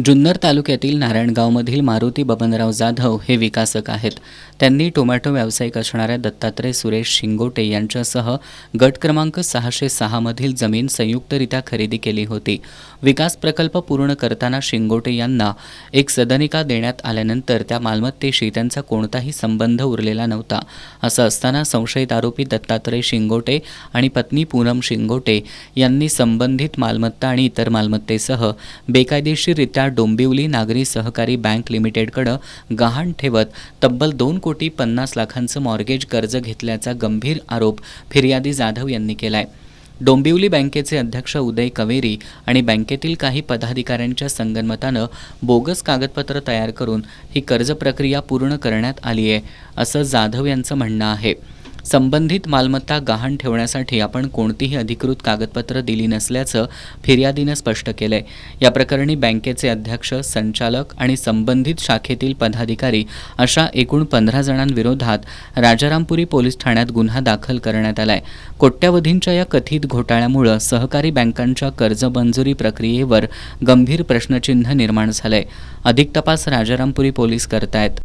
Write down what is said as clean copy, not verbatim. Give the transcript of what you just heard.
जुन्नर तालुक्यातील नारायणगावमधील मारुती बबनराव जाधव हे विकासक आहेत. त्यांनी टोमॅटो व्यावसायिक असणाऱ्या दत्तात्रय सुरेश शिंगोटे यांच्यासह गट क्रमांक 606 मधील जमीन संयुक्तरित्या खरेदी केली होती. विकास प्रकल्प पूर्ण करताना शिंगोटे यांना एक सदनिका देण्यात आल्यानंतर त्या मालमत्तेशी त्यांचा कोणताही संबंध उरलेला नव्हता. असं असताना संशयित आरोपी दत्तात्रय शिंगोटे आणि पत्नी पूनम शिंगोटे यांनी संबंधित मालमत्ता आणि इतर मालमत्तेसह बेकायदेशीररित्या डोंबिवली नागरी सहकारी बँक लिमिटेडकडे गहाण ठेवत तब्बल 2,50,00,000चं मॉर्गेज कर्ज घेतल्याचा गंभीर आरोप फिर्यादी जाधव यांनी केलाय. डोंबिवली बँकेचे अध्यक्ष उदय कवेरी आणि बँकेतील काही पदाधिकाऱ्यांच्या संगनमतानं बोगस कागदपत्र तयार करून ही कर्ज प्रक्रिया पूर्ण करण्यात आली आहे, असं जाधव यांचं म्हणणं आहे. संबंधित मालमत्ता गहाण ठेवण्यासाठी आपण कोणतीही अधिकृत कागदपत्र दिली नसल्याचं फिर्यादीनं स्पष्ट केलंय. या प्रकरणी बँकेचे अध्यक्ष, संचालक आणि संबंधित शाखेतील पदाधिकारी अशा एकूण 15 जणांविरोधात राजारामपुरी पोलीस ठाण्यात गुन्हा दाखल करण्यात आलाय. कोट्यवधींच्या या कथित घोटाळ्यामुळे सहकारी बँकांच्या कर्ज मंजुरी प्रक्रियेवर गंभीर प्रश्नचिन्ह निर्माण झालंय. अधिक तपास राजारामपुरी पोलीस करतायत.